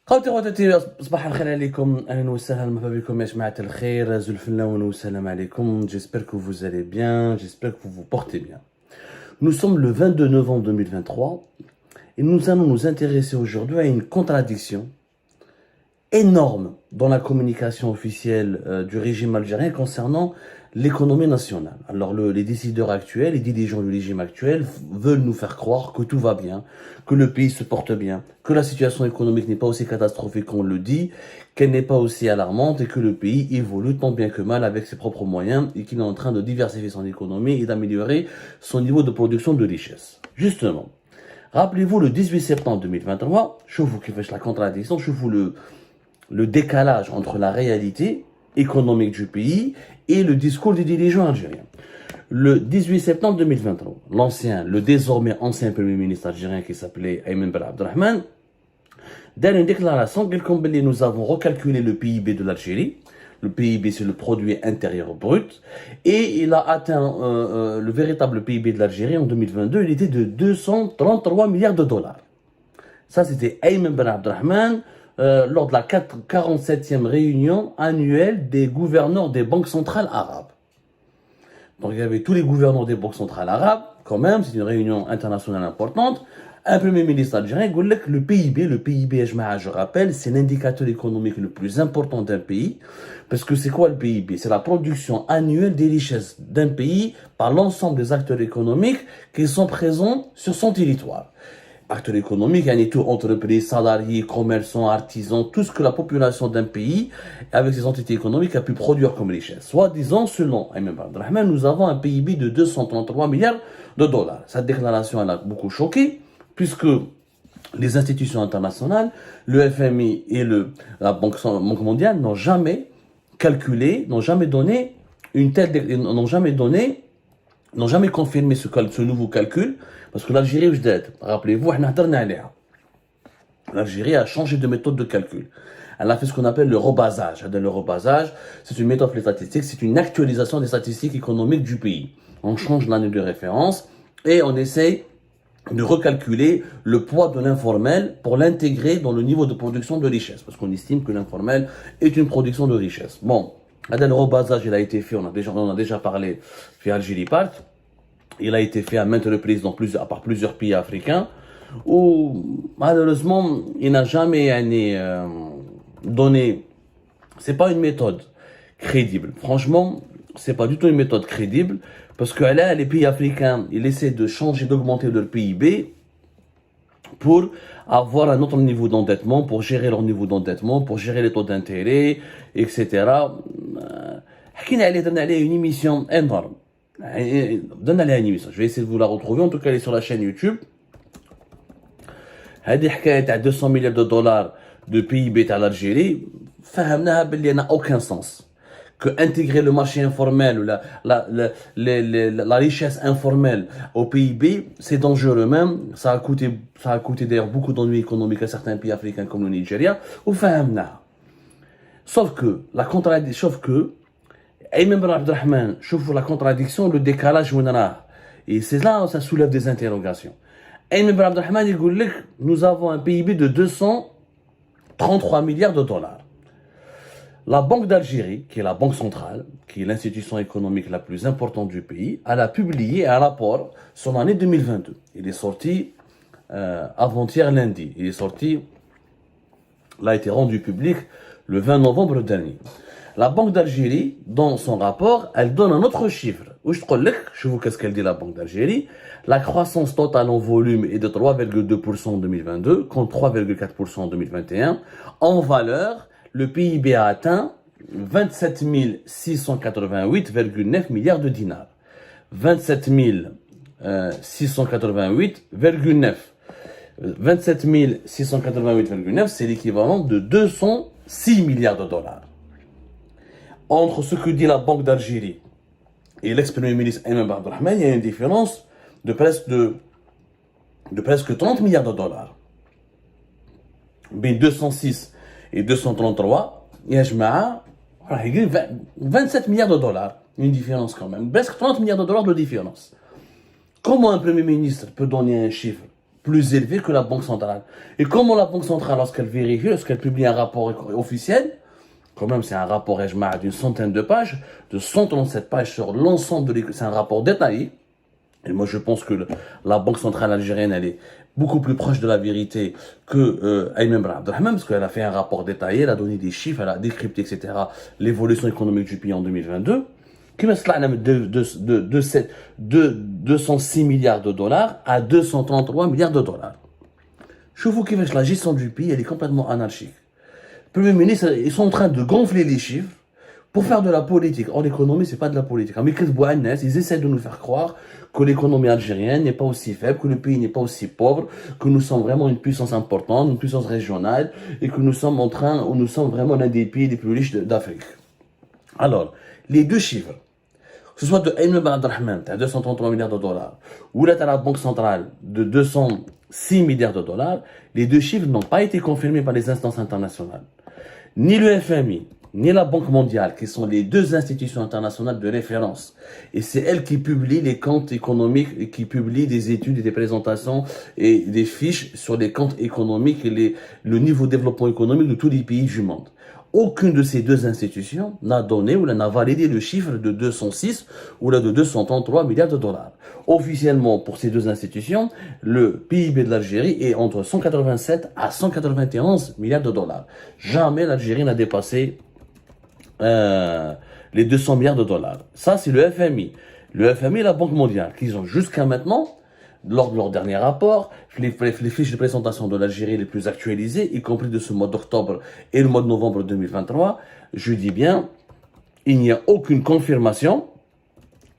خوتي خواتاتي صباح الخير عليكم اهلا وسهلا مرحبا بكم يا جماعه الخير زلفنا والسلام عليكم. J'espère que vous allez bien, j'espère que vous vous portez bien. Nous sommes le 22 novembre 2023 et nous allons nous intéresser aujourd'hui à une contradiction énorme dans la communication officielle du régime algérien concernant l'économie nationale. Alors les décideurs actuels, les dirigeants du régime actuel veulent nous faire croire que tout va bien, que le pays se porte bien, que la situation économique n'est pas aussi catastrophique qu'on le dit, qu'elle n'est pas aussi alarmante et que le pays évolue tant bien que mal avec ses propres moyens et qu'il est en train de diversifier son économie et d'améliorer son niveau de production de richesse. Justement, rappelez-vous le 18 septembre 2023, je vous qui fait la contradiction, je vous le décalage entre la réalité économique du pays et le discours des dirigeants algériens. Le 18 septembre 2023, le désormais ancien Premier ministre algérien qui s'appelait Ayman Ben Abdelrahman, dans une déclaration, nous avons recalculé le PIB de l'Algérie. Le PIB, c'est le produit intérieur brut. Et il a atteint le véritable PIB de l'Algérie en 2022. Il était de 233 milliards de dollars. Ça, c'était Ayman Ben Abdelrahman lors de la 47e réunion annuelle des gouverneurs des banques centrales arabes. Donc il y avait tous les gouverneurs des banques centrales arabes, quand même, c'est une réunion internationale importante. Un premier ministre algérien dit que le PIB, je rappelle, c'est l'indicateur économique le plus important d'un pays. Parce que c'est quoi le PIB? C'est la production annuelle des richesses d'un pays par l'ensemble des acteurs économiques qui sont présents sur son territoire. Acteurs économiques, il y a tout, entreprises, salariés, commerçants, artisans, tout ce que la population d'un pays, avec ses entités économiques, a pu produire comme richesse. Soit disant, selon Ayman Ben Abdelrahman, nous avons un PIB de 233 milliards de dollars. Cette déclaration, elle a beaucoup choqué, puisque les institutions internationales, le FMI et la Banque mondiale n'ont jamais calculé, n'ont jamais confirmé ce nouveau calcul, parce que l'Algérie, rappelez-vous, l'Algérie a changé de méthode de calcul. Elle a fait ce qu'on appelle le rebasage. Le rebasage, c'est une méthode statistique, c'est une actualisation des statistiques économiques du pays. On change l'année de référence et on essaye de recalculer le poids de l'informel pour l'intégrer dans le niveau de production de richesse, parce qu'on estime que l'informel est une production de richesse. Bon, le rebasage, il a été fait, on en a déjà parlé, chez Algérie Part. Il a été fait à maintes reprises par plusieurs pays africains, où malheureusement, il n'a jamais donné. C'est pas une méthode crédible. Franchement, c'est pas du tout une méthode crédible, parce que là, les pays africains, ils essaient de changer, d'augmenter leur PIB pour avoir un autre niveau d'endettement, pour gérer leur niveau d'endettement, pour gérer les taux d'intérêt, etc. Donne une émission énorme. Je vais essayer de vous la retrouver, en tout cas elle est sur la chaîne YouTube. هذه حكاية تاع 200 milliards de dollars de PIB تاع l'Algérie فهمناها باللي n'a aucun sens, que intégrer le marché informel ou la richesse informelle au PIB, c'est dangereux même, ça a coûté d'ailleurs beaucoup d'ennuis économiques à certains pays africains comme le Nigeria, وفهمناها. Sauf que Ayman Ben Abdelrahman, je vois la contradiction, le décalage, et c'est là où ça soulève des interrogations. Ayman Ben Abdelrahman, il dit que nous avons un PIB de 233 milliards de dollars. La Banque d'Algérie, qui est la banque centrale, qui est l'institution économique la plus importante du pays, elle a publié un rapport sur l'année 2022. Il est sorti avant-hier lundi. Il a été rendu public le 20 novembre dernier. La Banque d'Algérie, dans son rapport, elle donne un autre chiffre. Je vous qu'est-ce qu'elle dit la Banque d'Algérie. La croissance totale en volume est de 3,2% en 2022, contre 3,4% en 2021. En valeur, le PIB a atteint 27 688,9 milliards de dinars. 27 688,9. 27 688,9, c'est l'équivalent de 206 milliards de dollars. Entre ce que dit la Banque d'Algérie et l'ex-premier ministre Ayman Ben Abdelrahman, il y a une différence de presque 30 milliards de dollars. Mais 206 et 233, il y a 27 milliards de dollars. Une différence quand même. Presque 30 milliards de dollars de différence. Comment un premier ministre peut donner un chiffre plus élevé que la Banque centrale. Et comment la Banque centrale, lorsqu'elle vérifie, lorsqu'elle publie un rapport officiel, quand même c'est un rapport d'une centaine de pages, de 137 pages sur l'ensemble de l'économie, c'est un rapport détaillé. Et moi je pense que la Banque centrale algérienne, elle est beaucoup plus proche de la vérité que Ayman Ben Abdelrahman, parce qu'elle a fait un rapport détaillé, elle a donné des chiffres, elle a décrypté, etc., l'évolution économique du pays en 2022. Qui va se de 206 milliards de dollars à 233 milliards de dollars. Je vous dis que la gestion du pays, elle est complètement anarchique. Le Premier ministre, ils sont en train de gonfler les chiffres pour faire de la politique. Or, l'économie, c'est pas de la politique. Mais ils essaient de nous faire croire que l'économie algérienne n'est pas aussi faible, que le pays n'est pas aussi pauvre, que nous sommes vraiment une puissance importante, une puissance régionale, et que nous sommes vraiment l'un des pays les plus riches d'Afrique. Alors, les deux chiffres, que ce soit de Ayman Ben Abdelrahman, à 233 milliards de dollars, ou là, à la Banque centrale de 206 milliards de dollars, les deux chiffres n'ont pas été confirmés par les instances internationales. Ni le FMI, ni la Banque mondiale, qui sont les deux institutions internationales de référence. Et c'est elles qui publient les comptes économiques et qui publient des études et des présentations et des fiches sur les comptes économiques et le niveau de développement économique de tous les pays du monde. Aucune de ces deux institutions n'a donné ou n'a validé le chiffre de 206 ou là de 233 milliards de dollars. Officiellement, pour ces deux institutions, le PIB de l'Algérie est entre 187 à 191 milliards de dollars. Jamais l'Algérie n'a dépassé les 200 milliards de dollars. Ça, c'est le FMI. Le FMI et la Banque mondiale, qui ont jusqu'à maintenant, lors de leur dernier rapport, les fiches de présentation de l'Algérie les plus actualisées, y compris de ce mois d'octobre et le mois de novembre 2023, je dis bien, il n'y a aucune confirmation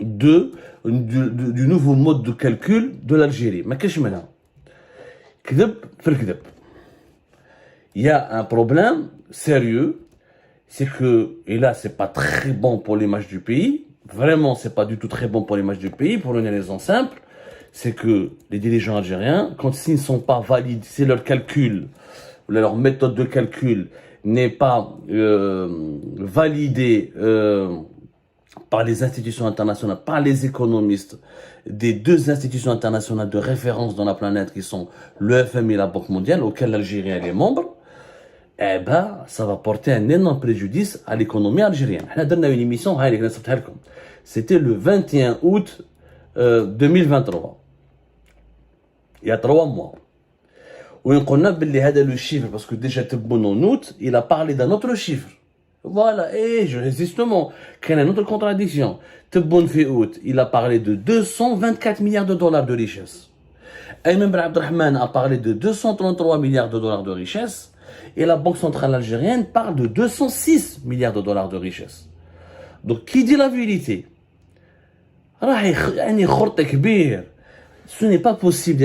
du nouveau mode de calcul de l'Algérie. Mais qu'est-ce que c'est? Il y a un problème sérieux, c'est que, et là c'est pas très bon pour l'image du pays, vraiment c'est pas du tout très bon pour l'image du pays, pour une raison simple, c'est que les dirigeants algériens, quand s'ils ne sont pas valides, si leur calcul, leur méthode de calcul n'est pas validée par les institutions internationales, par les économistes des deux institutions internationales de référence dans la planète qui sont le FMI et la Banque mondiale, auxquelles l'Algérie est membre, eh ben, ça va porter un énorme préjudice à l'économie algérienne. On a donné une émission, c'était le 21 août 2023. Il y a 3 mois. Où on a dit que le chiffre, parce que déjà Tebboune en août, il a parlé d'un autre chiffre. Voilà, et justement, il y a une autre contradiction. Tebboune fait août, il a parlé de 224 milliards de dollars de richesse. Ayman Ben Abdelrahman a parlé de 233 milliards de dollars de richesse. Et la Banque centrale algérienne parle de 206 milliards de dollars de richesse. Donc, qui dit la vérité? Ce n'est pas possible,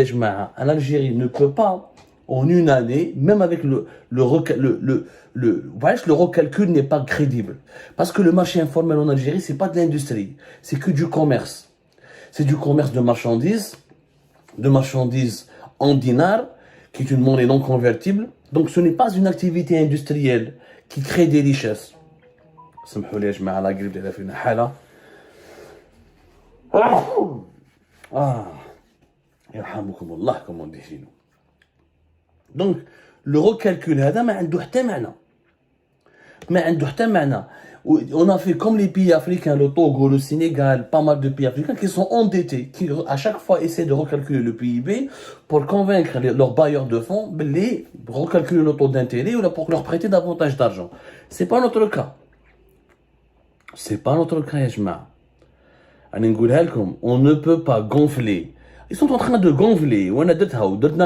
l'Algérie ne peut pas, en une année, même avec le recalcul n'est pas crédible. Parce que le marché informel en Algérie, c'est pas de l'industrie, c'est que du commerce. C'est du commerce de marchandises en dinars, qui est une monnaie non convertible. Donc ce n'est pas une activité industrielle qui crée des richesses. Donc le recalcul هذا ما عنده حتى معنى. On a fait comme les pays africains, le Togo, le Sénégal, pas mal de pays africains qui sont endettés, qui à chaque fois essaient de recalculer le PIB pour convaincre leurs bailleurs de fonds de recalculer le taux d'intérêt ou pour leur prêter davantage d'argent. C'est pas notre cas. C'est pas notre cas, Yajma. On ne peut pas gonfler. Ils sont en train de gonfler. On a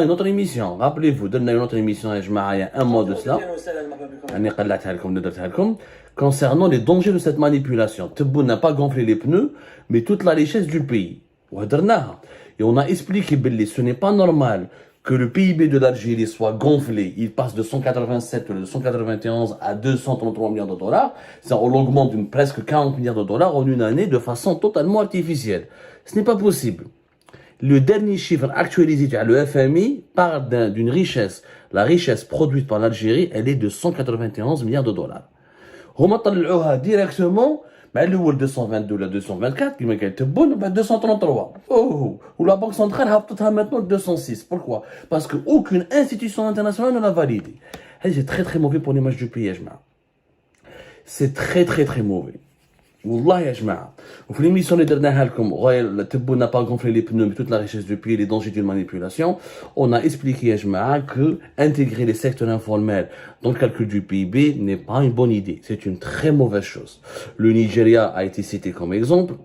une autre émission. Rappelez-vous, une autre émission, Yajma, il y a un mois de cela. Concernant les dangers de cette manipulation. Tebboune n'a pas gonflé les pneus, mais toute la richesse du pays. Et on a expliqué que ce n'est pas normal que le PIB de l'Algérie soit gonflé. Il passe de 187 ou de 191 à 233 milliards de dollars. On l'augmente de presque 40 milliards de dollars en une année de façon totalement artificielle. Ce n'est pas possible. Le dernier chiffre actualisé à le FMI parle d'une richesse. La richesse produite par l'Algérie, elle est de 191 milliards de dollars. هما طلعوها directement Mais le 222 la 224 qui m'a été bonne, 233. Oh, ou la Banque centrale a peut-être maintenant 206. Pourquoi? Parce qu'aucune institution internationale ne l'a validé. C'est très très mauvais pour l'image du pays, Ajma. C'est très très très mauvais. Wallah, ya jma'a. Au l'émission les dernières comme le Tebboune n'a pas gonflé les pneus, mais toute la richesse du pays, les dangers d'une manipulation. On a expliqué, ya jma'a, que intégrer les secteurs informels dans le calcul du PIB n'est pas une bonne idée. C'est une très mauvaise chose. Le Nigeria a été cité comme exemple.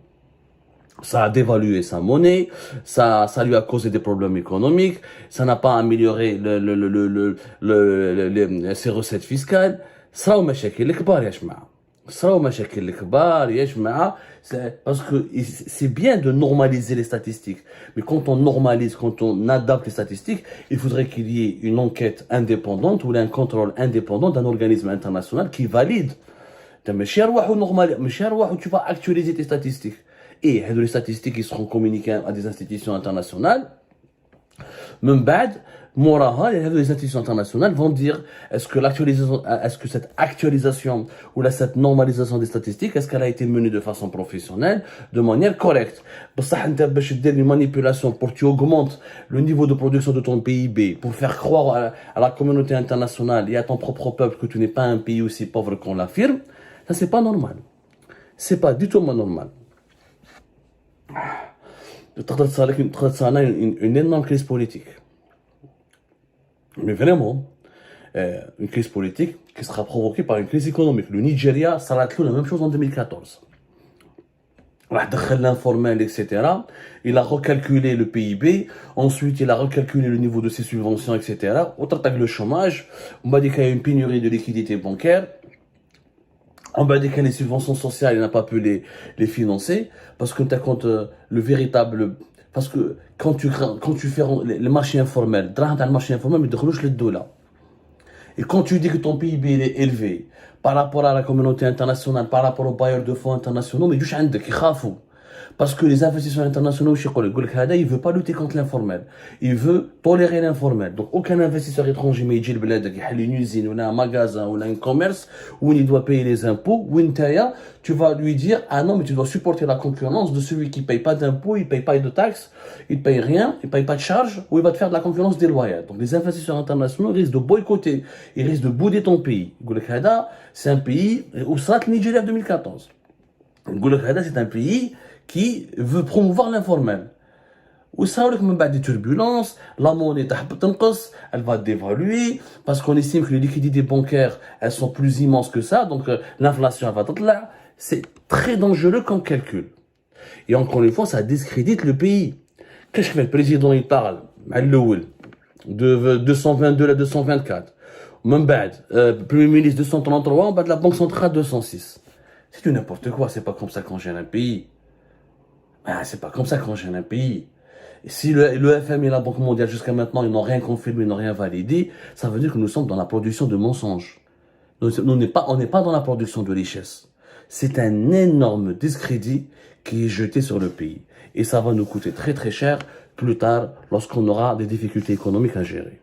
Ça a dévalué sa monnaie, ça lui a causé des problèmes économiques, ça n'a pas amélioré ses recettes fiscales. Ça a مشاكل الكبار يا جماعة. Ça a مشاكل الكبار يا جماعة. Parce que c'est bien de normaliser les statistiques, mais quand on normalise, quand on adapte les statistiques, il faudrait qu'il y ait une enquête indépendante ou un contrôle indépendant d'un organisme international qui valide. ماشي نروحوا normal, ماشي نروحوا tu vas actualiser tes statistiques. Et les statistiques qui seront communiquées à des institutions internationales. Même bad, moraha, les institutions internationales vont dire est-ce que cette actualisation ou cette normalisation des statistiques, est-ce qu'elle a été menée de façon professionnelle, de manière correcte. Parce que une manipulation pour que tu augmentes le niveau de production de ton PIB, pour faire croire à la communauté internationale et à ton propre peuple que tu n'es pas un pays aussi pauvre qu'on l'affirme, ça c'est pas normal. C'est pas du tout normal. Une énorme crise politique. Mais vraiment, une crise politique qui sera provoquée par une crise économique. Le Nigeria, ça a été la même chose en 2014. L'informel, etc. Il a recalculé le PIB. Ensuite, il a recalculé le niveau de ses subventions, etc. Autre attaque le chômage. On m'a dit qu'il y a une pénurie de liquidités bancaires. On m'a dit que les subventions sociales, il n'a pas pu les financer, parce que quand le véritable, parce que quand tu fais le marché informel, le marché informel, mais de les dollars. Et quand tu dis que ton PIB il est élevé par rapport à la communauté internationale, par rapport aux bailleurs de fonds internationaux, mais du chande qui khafou. Parce que les investisseurs internationaux, il ne veut pas lutter contre l'informel. Il veut tolérer l'informel. Donc, aucun investisseur étranger, mais il a une usine, ou un magasin, ou un commerce, où il doit payer les impôts, où tu vas lui dire, ah non, mais tu dois supporter la concurrence de celui qui ne paye pas d'impôts, il ne paye pas de taxes, il ne paye rien, il ne paye pas de charges, ou il va te faire de la concurrence déloyale. Donc, les investisseurs internationaux risquent de boycotter, ils risquent de bouder ton pays. C'est un pays, où sera le Nigeria en 2014. C'est un pays qui veut promouvoir l'informel. Ou ça, avec des turbulences, la monnaie elle va dévaluer, parce qu'on estime que les liquidités bancaires, elles sont plus immenses que ça, donc l'inflation, elle va être là. C'est très dangereux comme calcul. Et encore une fois, ça discrédite le pays. Qu'est-ce que fait le président, il parle, de 222 à 224. Même bad, Premier ministre 233, en bas de la Banque centrale 206. C'est du n'importe quoi, c'est pas comme ça qu'on gère un pays. C'est pas comme ça qu'on gère un pays. Et si le FMI et la Banque mondiale jusqu'à maintenant, ils n'ont rien confirmé, ils n'ont rien validé, ça veut dire que nous sommes dans la production de mensonges. On n'est pas dans la production de richesse. C'est un énorme discrédit qui est jeté sur le pays. Et ça va nous coûter très très cher plus tard lorsqu'on aura des difficultés économiques à gérer.